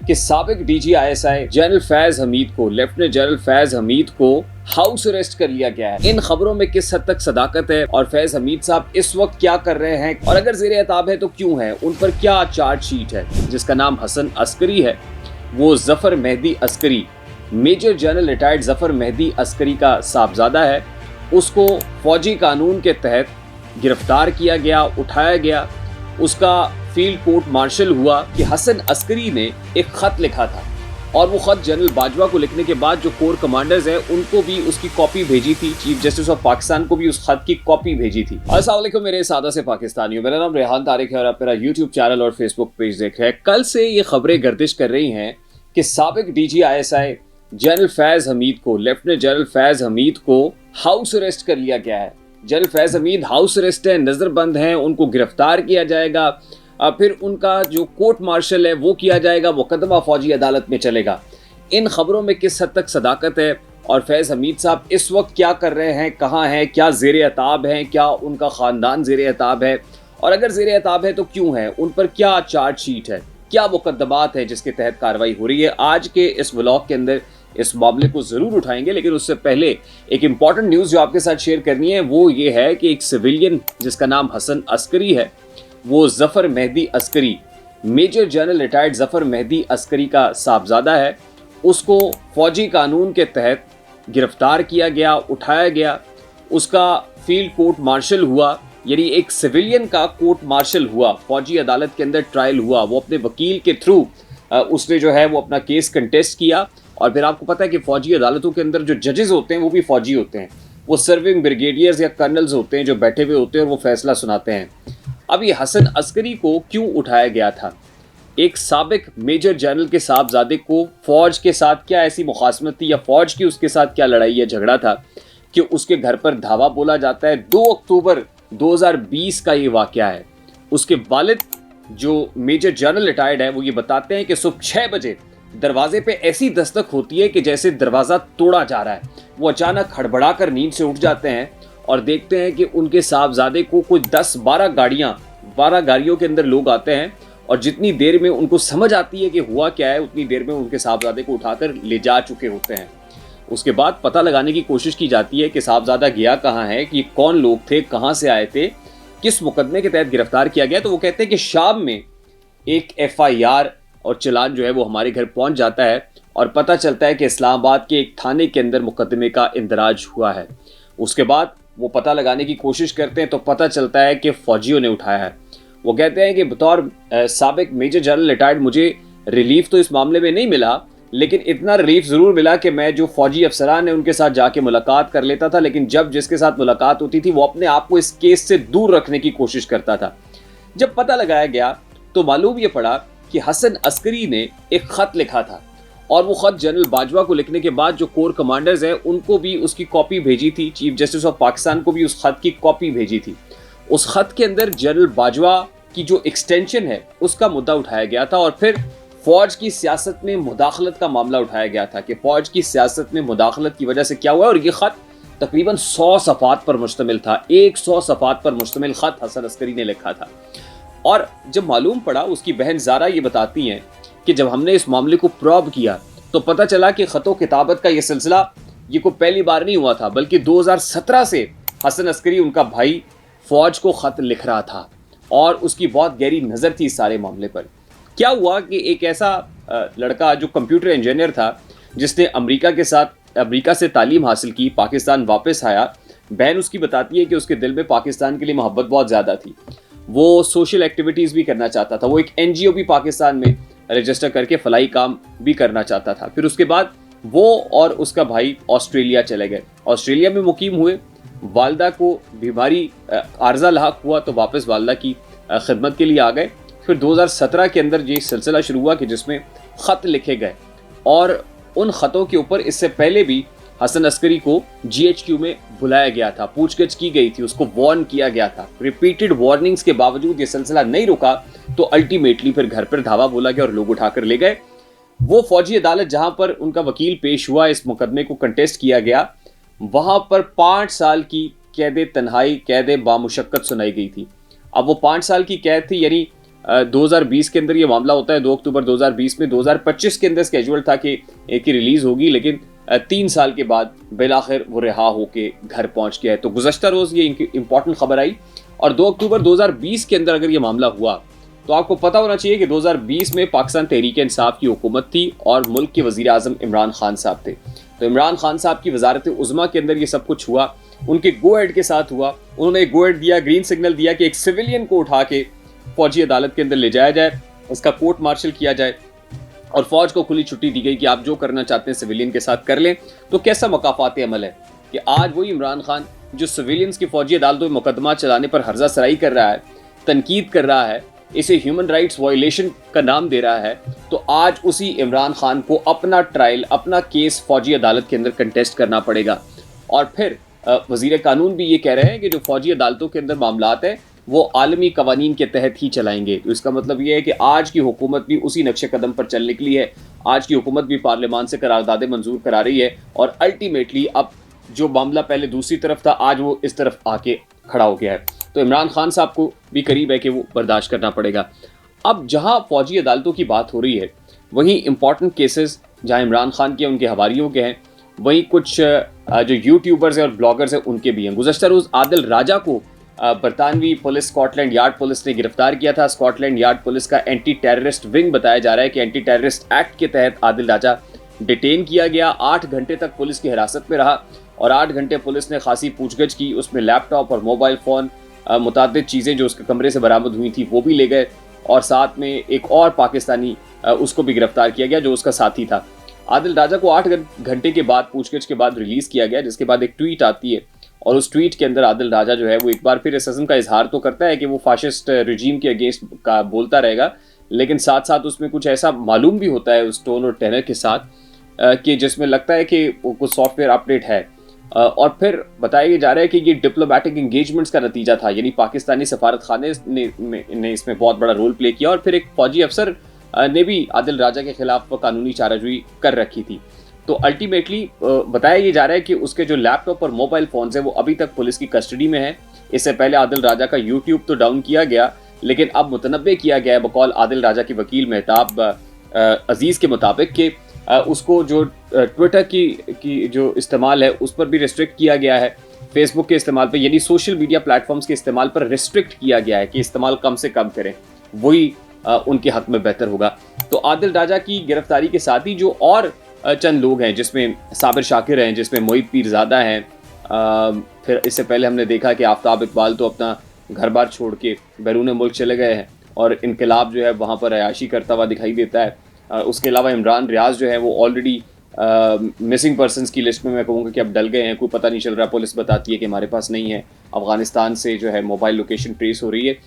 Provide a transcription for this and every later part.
कि साबिक DG ISI general Faiz Hamid को, लेफ्टिनेंट जनरल फैज हमीद को हाउस अरेस्ट कर लिया गया है। इन खबरों में किस हद तक सदाकत है और फैज हमीद साहब इस वक्त क्या कर रहे हैं और अगर ज़ेर एताब है तो क्यों है, उन पर क्या चार्जशीट है। जिसका नाम हसन अस्करी है, वो Zafar Mehdi Askari, major general retired Zafar Mehdi Askari का साहबजादा है। उसको फौजी कानून के तहत गिरफ्तार किया गया, उठाया गया। उसका फील्ड कोर्ट मार्शल हुआ कि हसन अस्करी ने एक ख़त लिखा था और वो ख़त जनरल बाजवा को लिखने के बाद जो कोर कमांडर्स हैं उनको भी उसकी कॉपी भेजी थी। चीफ जस्टिस ऑफ पाकिस्तान को भी उस ख़त की कॉपी भेजी थी। अस्सलाम वालेकुम मेरे सादा से पाकिस्तानियों, मेरा नाम रेहान तारिक है और आप मेरा यूट्यूब चैनल और फेसबुक पेज देख रहे हैं। कल से ये खबरें गर्दिश कर रही हैं कि साबिक DG ISI general Faiz Hamid को, लेफ्टिनेंट जनरल फैज हमीद को हाउस अरेस्ट कर लिया गया है। General Faiz Hamid house arrest है, नज़रबंद हैं, उनको गिरफ्तार किया जाएगा, फिर उनका जो कोर्ट मार्शल है वो किया जाएगा, मुकदमा फौजी अदालत में चलेगा। इन खबरों में किस हद तक सदाकत है और फैज हमीद साहब इस वक्त क्या कर रहे हैं, कहाँ हैं, क्या ज़ेर एताब हैं, क्या उनका ख़ानदान ज़ेर एताब है और अगर ज़ेर एताब है तो क्यों है, उन पर क्या चार्जशीट है, क्या मुकदमात है जिसके तहत कार्रवाई हो रही है। आज के इस व्लॉग के अंदर इस मामले को ज़रूर उठाएंगे, लेकिन उससे पहले एक इम्पॉर्टेंट न्यूज़ जो आपके साथ शेयर करनी है वो ये है कि एक सिविलियन जिसका नाम हसन अस्करी है, वो Zafar Mehdi Askari, major general retired Zafar Mehdi Askari का साहबजादा है। उसको फौजी कानून के तहत गिरफ्तार किया गया, उठाया गया। उसका फील्ड कोर्ट मार्शल हुआ, यानी एक सिविलियन का कोर्ट मार्शल हुआ, फौजी अदालत के अंदर ट्रायल हुआ। वो अपने वकील के थ्रू उसने जो है वो अपना केस कंटेस्ट किया और फिर आपको पता है कि फौजी अदालतों के अंदर जो जजेस होते हैं वो भी फौजी होते हैं, वो सर्विंग ब्रिगेडियर्स या कर्नल्स होते हैं जो बैठे हुए होते हैं और वो फैसला सुनाते हैं। अब ये हसन अस्करी को क्यों उठाया गया था? एक साबिक मेजर जनरल के साहबजादे को फौज के साथ क्या ऐसी मुखासमत थी या फौज की उसके साथ क्या लड़ाई या झगड़ा था कि उसके घर पर धावा बोला जाता है। 2 अक्टूबर 2020 का ये वाकया है। उसके वालिद जो मेजर जनरल रिटायर्ड है वो ये बताते हैं कि सुबह 6 बजे दरवाजे पे ऐसी दस्तक होती है कि जैसे दरवाज़ा तोड़ा जा रहा है। वो अचानक हड़बड़ा कर नींद से उठ जाते हैं और देखते हैं कि उनके साहबजादे को कोई 10-12 गाड़ियों के अंदर लोग आते हैं और जितनी देर में उनको समझ आती है कि हुआ क्या है उतनी देर में उनके साहबजादे को उठाकर ले जा चुके होते हैं। उसके बाद पता लगाने की कोशिश की जाती है कि साहबजादा गया कहाँ है, कि कौन लोग थे, कहाँ से आए थे, किस मुकदमे के तहत गिरफ्तार किया गया। तो वो कहते हैं कि शाम में एक FIR और चलान जो है वो हमारे घर पहुंच जाता है और पता चलता है कि इस्लामाबाद के एक थाने के अंदर मुकदमे का इंदराज हुआ है। उसके बाद वो पता लगाने की कोशिश करते हैं तो पता चलता है कि फ़ौजियों ने उठाया है। वो कहते हैं कि बतौर साबिक मेजर जनरल रिटायर्ड मुझे रिलीफ तो इस मामले में नहीं मिला, लेकिन इतना रिलीफ ज़रूर मिला कि मैं जो फ़ौजी अफसरान हैं उनके साथ जाके मुलाकात कर लेता था, लेकिन जब जिसके साथ मुलाकात होती थी वो अपने आप को इस केस से दूर रखने की कोशिश करता था। जब पता लगाया गया तो मालूम ये पड़ा कि हसन अस्करी ने एक ख़त लिखा था और वो ख़त जनरल बाजवा को लिखने के बाद जो कोर कमांडर्स हैं उनको भी उसकी कॉपी भेजी थी। चीफ जस्टिस ऑफ पाकिस्तान को भी उस ख़त की कॉपी भेजी थी। उस ख़त के अंदर जनरल बाजवा की जो एक्सटेंशन है उसका मुद्दा उठाया गया था और फिर फ़ौज की सियासत में मुदाखलत का मामला उठाया गया था कि फ़ौज की सियासत में मुदाखलत की वजह से क्या हुआ। और ये ख़त तकरीबन 100 सफ़ात पर मुश्तमिल था। 100 सफ़ात पर मुश्तमिल ख़त हसन अस्करी ने लिखा था। और जब मालूम पड़ा, उसकी बहन ज़ारा ये बताती हैं कि जब हमने इस मामले को प्रॉब किया तो पता चला कि ख़तो किताबत का ये सिलसिला ये कोई पहली बार नहीं हुआ था, बल्कि 2017 से हसन अस्करी, उनका भाई, फ़ौज को ख़त लिख रहा था और उसकी बहुत गहरी नज़र थी इस सारे मामले पर। क्या हुआ कि एक ऐसा लड़का जो कंप्यूटर इंजीनियर था जिसने अमेरिका से तालीम हासिल की, पाकिस्तान वापस आया। बहन उसकी बताती है कि उसके दिल में पाकिस्तान के लिए मोहब्बत बहुत ज़्यादा थी। वो सोशल एक्टिविटीज़ भी करना चाहता था। वो एक NGO भी पाकिस्तान में रजिस्टर करके फलाई काम भी करना चाहता था। फिर उसके बाद वो और उसका भाई ऑस्ट्रेलिया चले गए। ऑस्ट्रेलिया में मुकीम हुए। वालदा को बीमारी आर्जा लाहक हुआ तो वापस वालदा की खिदमत के लिए आ गए। फिर 2017 के अंदर ये सिलसिला शुरू हुआ कि जिसमें ख़त लिखे गए और उन ख़तों के ऊपर इससे पहले भी हसन अस्करी को GHQ में बुलाया गया था, पूछगछ की गई थी, उसको वार्न किया गया था। रिपीटेड वार्निंग्स के बावजूद ये सिलसिला नहीं रुका तो अल्टीमेटली फिर घर पर धावा बोला गया और लोग उठाकर ले गए। वो फौजी अदालत जहां पर उनका वकील पेश हुआ, इस मुकदमे को कंटेस्ट किया गया, वहां पर 5 साल की कैद तन्हाई, कैद बामुशक्कत सुनाई गई थी। अब वो 5 साल की कैद थी, यानी 2020 के अंदर ये मामला होता है, 2 अक्टूबर 2020 में। 2025 के अंदर स्केड्यूल था कि एक रिलीज होगी, लेकिन 3 साल के बाद बिलाखिर वो रिहा होके घर पहुंच गया है। तो गुज़श्ता रोज़ ये इंपॉर्टेंट खबर आई, और 2 अक्टूबर 2020 के अंदर अगर ये मामला हुआ तो आपको पता होना चाहिए कि 2020 में पाकिस्तान तहरीक इंसाफ की हुकूमत थी और मुल्क के वज़ीर आज़म इमरान खान साहब थे। तो इमरान खान साहब की वजारत उज़्मा के अंदर ये सब कुछ हुआ, उनके गो हेड के साथ हुआ। उन्होंने एक गो हेड दिया, ग्रीन सिग्नल दिया कि एक सिविलियन को उठा के फौजी अदालत के अंदर ले जाया जाए, उसका कोर्ट मार्शल किया जाए, और फौज को खुली छुट्टी दी गई कि आप जो करना चाहते हैं सिविलियन के साथ कर लें। तो कैसा मकाफात अमल है कि आज वही इमरान खान जो सिविलियंस की फौजी अदालतों में मुकदमा चलाने पर हर्जा सराई कर रहा है, तनकीद कर रहा है, इसे ह्यूमन राइट्स वायलेशन का नाम दे रहा है, तो आज उसी इमरान खान को अपना ट्रायल, अपना केस फौजी अदालत के अंदर कंटेस्ट करना पड़ेगा। और फिर वज़ीर कानून भी ये कह रहे हैं कि जो फौजी अदालतों के अंदर मामलात हैं वो आलमी कवानीन के तहत ही चलाएंगे। तो इसका मतलब ये है कि आज की हुकूमत भी उसी नक्शे कदम पर चलने के लिए है। आज की हुकूमत भी पार्लियामान से करारदादें मंजूर करा रही है, और अल्टीमेटली अब जो मामला पहले दूसरी तरफ था, आज वो इस तरफ आके खड़ा हो गया है। तो इमरान खान साहब को भी करीब है कि वो बर्दाश्त करना पड़ेगा। अब जहाँ फौजी अदालतों की बात हो रही है, वहीं इंपॉर्टेंट केसेस जहाँ इमरान खान के, उनके हवारियों के हैं, वहीं कुछ जो यूट्यूबर्स हैं और ब्लॉगर्स हैं उनके भी हैं। गुज़श्ता रोज़ आदिल राजा को बरतानवी पुलिस, स्कॉटलैंड यार्ड पुलिस ने गिरफ्तार किया था। स्कॉटलैंड यार्ड पुलिस का एंटी टेररिस्ट विंग बताया जा रहा है कि एंटी टेररिस्ट एक्ट के तहत आदिल राजा डिटेन किया गया। 8 घंटे तक पुलिस की हिरासत में रहा, और 8 घंटे पुलिस ने खासी पूछगछ की। उसमें लैपटॉप और मोबाइल फ़ोन, मुतादिद चीज़ें जो उसके कमरे से बरामद हुई थी वो भी ले गए, और साथ में एक और पाकिस्तानी उसको भी गिरफ्तार किया गया जो उसका साथी था। आदिल राजा को 8 घंटे के बाद, पूछगछ के बाद रिलीज़ किया गया, जिसके बाद एक ट्वीट आती है, और उस ट्वीट के अंदर आदिल राजा जो है वो एक बार फिर इस अज़्म का इजहार तो करता है कि वो फाशिस्ट रजीम के अगेंस्ट का बोलता रहेगा, लेकिन साथ साथ उसमें कुछ ऐसा मालूम भी होता है उस टोन और टेनर के साथ कि जिसमें लगता है कि कुछ सॉफ्टवेयर अपडेट है। और फिर बताया जा रहा है कि ये डिप्लोमेटिक इंगेजमेंट्स का नतीजा था, यानी पाकिस्तानी सफारत खाने ने इसमें बहुत बड़ा रोल प्ले किया, और फिर एक फौजी अफसर ने भी आदिल राजा के खिलाफ कानूनी चाराजोई कर रखी थी। तो अल्टीमेटली बताया ये जा रहा है कि उसके जो लैपटॉप और मोबाइल फ़ोन्स हैं वो अभी तक पुलिस की कस्टडी में है। इससे पहले आदिल राजा का यूट्यूब तो डाउन किया गया, लेकिन अब मुतनब्बे किया गया है बकौल आदिल राजा के वकील मेहताब अजीज़ के मुताबिक कि उसको जो ट्विटर की जो इस्तेमाल है उस पर भी रिस्ट्रिक्ट किया गया है, फेसबुक के इस्तेमाल पर, यानी सोशल मीडिया प्लेटफॉर्म्स के इस्तेमाल पर रिस्ट्रिक्ट किया गया है कि इस्तेमाल कम से कम करें, वही उनके हक़ में बेहतर होगा। तो आदिल राजा की गिरफ्तारी के साथ ही जो और चंद लोग हैं, जिसमें साबिर शाकिर हैं, जिसमें मोहित पीरज़ादा हैं, फिर इससे पहले हमने देखा कि आफ्ताब इकबाल तो अपना घर बार छोड़ के बैरून मुल्क चले गए हैं, और इनकलाब जो है वहाँ पर अयाशी करता हुआ दिखाई देता है। उसके अलावा इमरान रियाज जो है वो ऑलरेडी मिसिंग पर्सनस की लिस्ट में मैं कहूँगा कि अब डल गए हैं, कोई पता नहीं चल रहा। पुलिस बताती है कि हमारे पास नहीं है, अफ़गानिस्तान से जो है मोबाइल लोकेशन ट्रेस हो रही है।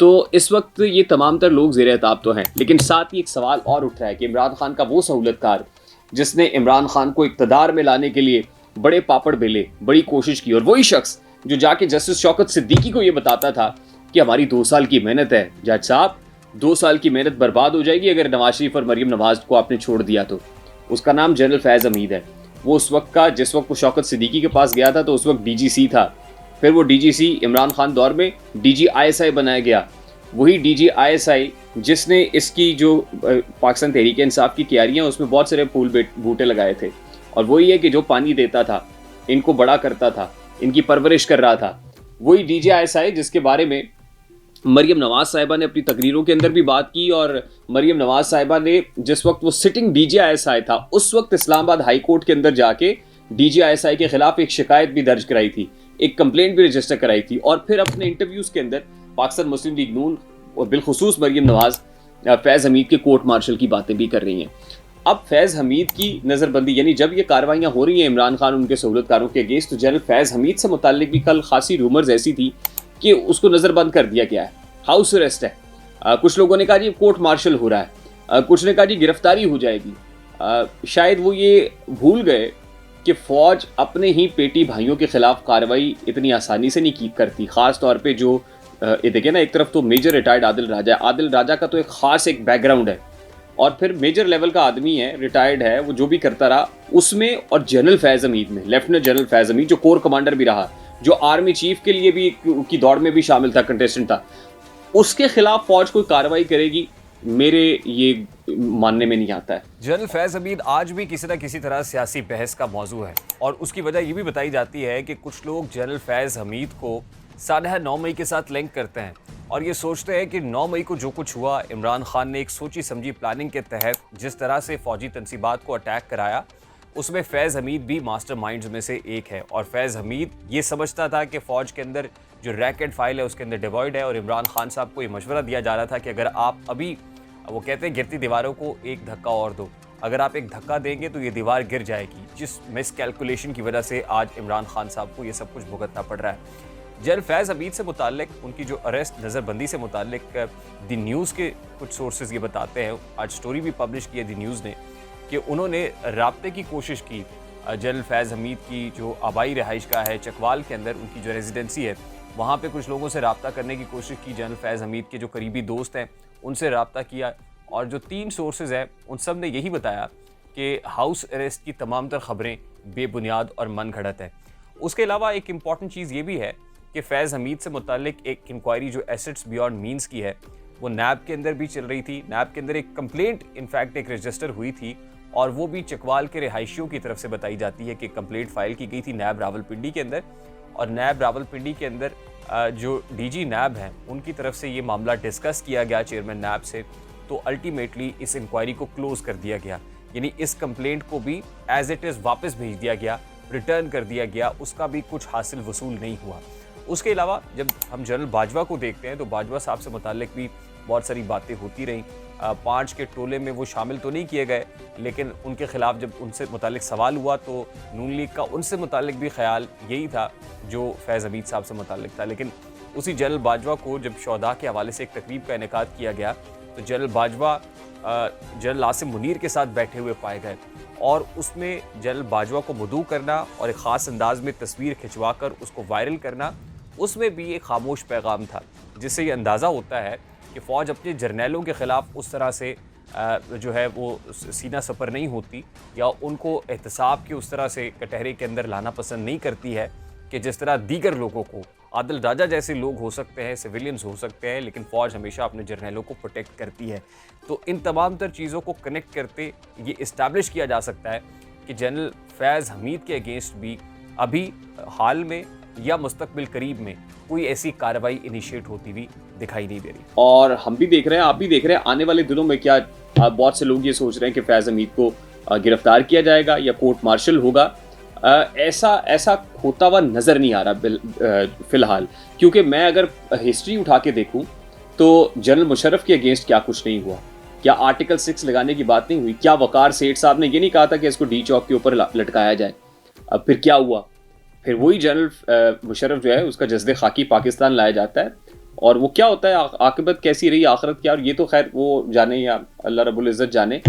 तो इस वक्त ये तमाम तर लोग ज़ेर एताब तो हैं, लेकिन साथ ही एक सवाल और उठ रहा है कि इमरान खान का वो सहूलतकार जिसने इमरान खान को इक़्तिदार में लाने के लिए बड़े पापड़ बेले, बड़ी कोशिश की, और वही शख्स जो जाके जस्टिस शौकत सिद्दीकी को ये बताता था कि हमारी 2 साल की मेहनत है जज साहब, 2 साल की मेहनत बर्बाद हो जाएगी अगर नवाज शरीफ और मरीम नवाज को आपने छोड़ दिया तो। उसका नाम जनरल फैज़ हमीद है। वो उस वक्त का, जिस वक्त वो शौकत सिद्दीकी के पास गया था तो उस वक्त DGC था, फिर वो DGC इमरान खान दौर में DG ISI बनाया गया। वही DG ISI जिसने इसकी जो पाकिस्तान तहरीक इंसाफ की क्यारियाँ उसमें बहुत सारे फूल बूटे लगाए थे, और वही है कि जो पानी देता था, इनको बड़ा करता था, इनकी परवरिश कर रहा था, वही DG ISI जिसके बारे में मरीम नवाज साहिबा ने अपनी तकरीरों के अंदर भी बात की। और मरीम नवाज साहिबा ने जिस वक्त वो सिटिंग DG ISI था उस वक्त इस्लामाबाद हाई कोर्ट के अंदर जाके DG ISI के खिलाफ एक शिकायत भी दर्ज कराई थी, एक कंप्लेंट भी रजिस्टर कराई थी, और फिर अपने इंटरव्यूज़ के अंदर पाकिस्तान मुस्लिम लीग नून और बिलखुसूस मरीम नवाज फैज़ हमीद के कोर्ट मार्शल की बातें भी कर रही हैं। अब फैज़ हमीद की नज़रबंदी, यानी जब ये कार्रवाइयाँ हो रही हैं इमरान खान उनके सहूलतकारों के अगेंस्ट, तो जनरल फैज़ हमीद से मुताल्लिक भी कल खासी रूमर्स ऐसी थी कि उसको नज़रबंद कर दिया गया है, हाउस अरेस्ट है। कुछ लोगों ने कहा जी कोर्ट मार्शल हो रहा है, कुछ ने कहा जी गिरफ्तारी हो जाएगी। शायद वो ये भूल गए कि फ़ौज अपने ही पेटी भाइयों के ख़िलाफ़ कार्रवाई इतनी आसानी से नहीं करती, ख़ास तौर पे जो ये देखिए ना, एक तरफ तो मेजर रिटायर्ड आदिल राजा है, आदिल राजा का तो एक ख़ास एक बैकग्राउंड है, और फिर मेजर लेवल का आदमी है, रिटायर्ड है, वो जो भी करता रहा उसमें, और जनरल फैज़ हमीद में, लेफ्टिनेंट जनरल फैज़ हमीद जो कोर कमांडर भी रहा, जो आर्मी चीफ के लिए भी की दौड़ में भी शामिल था, कंटेस्टेंट था, उसके खिलाफ फौज कोई कार्रवाई करेगी, मेरे ये मानने में नहीं आता है। जनरल फैज़ हमीद आज भी किसी न किसी तरह सियासी बहस का मौजू है और उसकी वजह ये भी बताई जाती है कि कुछ लोग जनरल फैज़ हमीद को सानहा 9 मई के साथ लिंक करते हैं और ये सोचते हैं कि 9 मई को जो कुछ हुआ, इमरान खान ने एक सोची समझी प्लानिंग के तहत जिस तरह से फौजी तनसीबात को अटैक कराया, उसमें फैज़ हमीद भी मास्टरमाइंड्स में से एक है। और फैज़ हमीद ये समझता था कि फ़ौज के अंदर जो रैकेट फाइल है उसके अंदर डिवॉइड है और इमरान खान साहब को ये मशवरा दिया जा रहा था कि अगर आप अभी, वो कहते हैं गिरती दीवारों को एक धक्का और दो, अगर आप एक धक्का देंगे तो ये दीवार गिर जाएगी, जिस मिस कैलकुलेशन की वजह से आज इमरान खान साहब को ये सब कुछ भुगतना पड़ रहा है। जनरल फैज़ हमीद से मुताल्लिक उनकी जो अरेस्ट नज़रबंदी से मुताल्लिक द न्यूज़ के कुछ सोर्सेज ये बताते हैं, आज स्टोरी भी पब्लिश की है द न्यूज़ ने, कि उन्होंने राब्ते की कोशिश की जनरल फैज़ हमीद की जो आबाई रहाइश का है चकवाल के अंदर, उनकी जो रेजिडेंसी है वहाँ पे कुछ लोगों से रब्ता करने की कोशिश की। जनरल फैज़ हमीद के जो करीबी दोस्त हैं उनसे रब्ता किया और जो 3 सोर्सेज हैं उन सब ने यही बताया कि हाउस अरेस्ट की तमाम तर ख़बरें बेबुनियाद और मन घड़त है। उसके अलावा एक इम्पॉर्टेंट चीज़ ये भी है कि फैज़ हमीद से मुताल्लिक एक इंक्वायरी जो एसेट्स बियॉन्ड मीन्स की है वो नैब के अंदर भी चल रही थी। नैब के अंदर एक कंप्लेंट इनफैक्ट एक रजिस्टर हुई थी और वो भी चकवाल के रिहायशियों की तरफ से बताई जाती है कि कंप्लेंट फाइल की गई थी नैब रावलपिंडी के अंदर, और नैब रावलपिंडी के अंदर जो डीजी नैब हैं उनकी तरफ से ये मामला डिस्कस किया गया चेयरमैन नैब से, तो अल्टीमेटली इस इंक्वायरी को क्लोज कर दिया गया। यानी इस कंप्लेंट को भी एज इट इज़ वापस भेज दिया गया, रिटर्न कर दिया गया, उसका भी कुछ हासिल वसूल नहीं हुआ। उसके अलावा जब हम जनरल बाजवा को देखते हैं तो बाजवा साहब से मुताल्लिक भी बहुत सारी बातें होती रहीं। 5 के टोले में वो शामिल तो नहीं किए गए, लेकिन उनके ख़िलाफ़ जब उनसे मुताल्लिक सवाल हुआ तो नून लीग का उनसे मुताल्लिक भी ख्याल यही था जो फैज़ हमीद साहब से मुताल्लिक था। लेकिन उसी जनरल बाजवा को जब शोहदा के हवाले से एक तकरीब का इनेकाद किया गया तो जनरल बाजवा जनरल आसिम मुनीर के साथ बैठे हुए पाए गए और उसमें जनरल बाजवा को मदऊ करना और एक ख़ास अंदाज में तस्वीर खिंचवा कर उसको वायरल करना, उसमें भी एक खामोश पैगाम था, जिससे ये अंदाज़ा होता है कि फ़ौज अपने जर्नैलों के ख़िलाफ़ उस तरह से जो है वो सीना सपर नहीं होती या उनको एहतसाब के उस तरह से कटहरे के अंदर लाना पसंद नहीं करती है कि जिस तरह दीगर लोगों को, आदिल राजा जैसे लोग हो सकते हैं, सिविलियंस हो सकते हैं, लेकिन फ़ौज हमेशा अपने जर्नैलों को प्रोटेक्ट करती है। तो इन तमाम तर चीज़ों को कनेक्ट करते ये इस्टेब्लिश किया जा सकता है कि जनरल फैज़ हमीद के अगेंस्ट भी अभी हाल में या मुस्तकबिल करीब में कोई ऐसी कार्रवाई इनिशिएट होती हुई दिखाई नहीं दे रही। और हम भी देख रहे हैं, आप भी देख रहे हैं, आने वाले दिनों में क्या बहुत से लोग ये सोच रहे हैं कि फैज़ हमीद को गिरफ्तार किया जाएगा या कोर्ट मार्शल होगा। ऐसा होता हुआ नज़र नहीं आ रहा फ़िलहाल, क्योंकि मैं अगर हिस्ट्री उठा के देखूं तो जनरल मुशर्रफ के अगेंस्ट क्या कुछ नहीं हुआ। क्या आर्टिकल 6 लगाने की बात नहीं हुई? क्या वकार सेठ साहब ने ये नहीं कहा था कि इसको डी चौक के ऊपर लटकाया जाए? अब फिर क्या हुआ? फिर वही जनरल मुशर्रफ जो है उसका जज्बे खाकी पाकिस्तान लाया जाता है और वो क्या होता है, आकिबत कैसी रही, आखिरत क्या, और ये तो खैर वो जाने या अल्लाह रब्बुल इज़्ज़त जाने।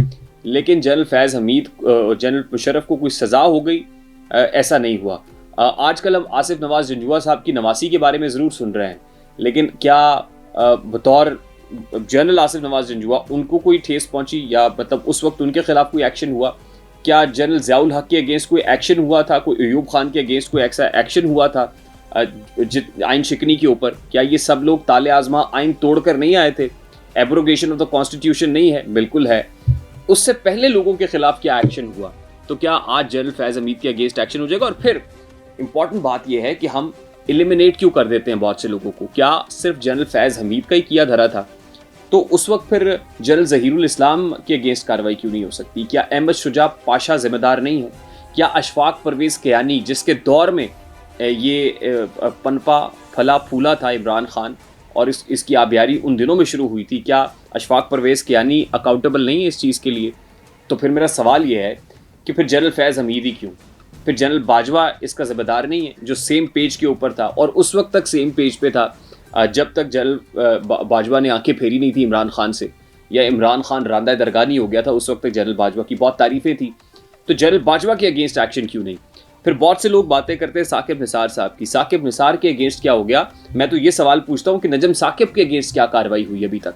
लेकिन जनरल फैज़ हमीद, जनरल मुशर्रफ को कोई सज़ा हो गई, ऐसा नहीं हुआ। आजकल हम आसिफ नवाज जंजुआ साहब की नवासी के बारे में ज़रूर सुन रहे हैं, लेकिन क्या बतौर जनरल आसिफ नवाज जंजुआ उनको कोई ठेस पहुंची या मतलब उस वक्त उनके खिलाफ कोई एक्शन हुआ? क्या जनरल ज़ियाउल हक के अगेंस्ट कोई एक्शन हुआ था? कोई अयूब खान के अगेंस्ट कोई ऐसा एक्शन हुआ था आइन शिकनी के ऊपर? क्या ये सब लोग ताले आजमा आइन तोड़कर नहीं आए थे? एब्रोगेशन ऑफ द कॉन्स्टिट्यूशन नहीं है? बिल्कुल है। उससे पहले लोगों के खिलाफ क्या एक्शन हुआ? तो क्या आज जनरल फैज़ हमीद के अगेंस्ट एक्शन हो जाएगा? और फिर इंपॉर्टेंट बात यह है कि हम एलिमिनेट क्यों कर देते हैं बहुत से लोगों को? क्या सिर्फ जनरल फैज़ हमीद का ही किया धरा था? तो उस वक्त फिर जनरल ज़हीरुल इस्लाम के अगेंस्ट कार्रवाई क्यों नहीं हो सकती? क्या अहमद शुजा पाशा जिम्मेदार नहीं है? क्या अशफाक परवेज़ कियानी, जिसके दौर में ये पनपा फला फूला था इमरान खान और इसकी आबियारी उन दिनों में शुरू हुई थी, क्या अशफाक परवेज़ कियानी अकाउंटेबल नहीं है इस चीज़ के लिए? तो फिर मेरा सवाल ये है कि फिर जनरल फैज़ हमीद ही क्यों? फिर जनरल बाजवा इसका ज़िम्मेदार नहीं है जो सेम पेज के ऊपर था और उस वक्त तक सेम पेज पे था जब तक जनरल बाजवा ने आंखें फेरी नहीं थी इमरान खान से, या इमरान खान रांदा दरगाह नहीं हो गया था, उस वक्त तक जनरल बाजवा की बहुत तारीफ़ें थी। तो जनरल बाजवा के अगेंस्ट एक्शन क्यों नहीं? फिर बहुत से लोग बातें करते हैं साकिब निसार साहब की। साकिब निसार के अगेंस्ट क्या हो गया? मैं तो ये सवाल पूछता हूँ कि नजम साकिब के अगेंस्ट क्या कार्रवाई हुई अभी तक?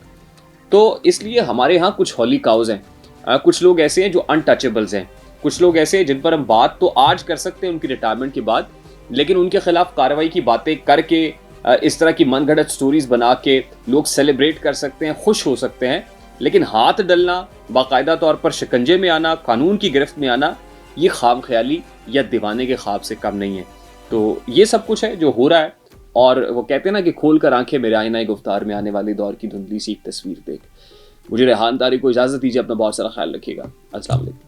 तो इसलिए हमारे यहाँ कुछ हॉली काउज हैं, कुछ लोग ऐसे हैं जो अनटचेबल्स हैं, कुछ लोग ऐसे हैं जिन पर हम बात तो आज कर सकते हैं उनकी रिटायरमेंट के बाद, लेकिन उनके खिलाफ कार्रवाई की बातें करके इस तरह की मनगढ़ंत स्टोरीज बना के लोग सेलिब्रेट कर सकते हैं, खुश हो सकते हैं, लेकिन हाथ डलना, बाकायदा तौर पर शिकंजे में आना, कानून की गिरफ्त में आना, ये ख्वाब ख्याली या दीवाने के ख्वाब से कम नहीं है। तो ये सब कुछ है जो हो रहा है, और वो कहते हैं ना कि खोल कर आंखें मेरे आईना गुफ्तार में आने वाले दौर की धुंधली सी एक तस्वीर देख। मुझे रेहान तारी को इजाज़त दीजिए, अपना बहुत सारा ख्याल रखिएगा। अस्सलाम वालेकुम।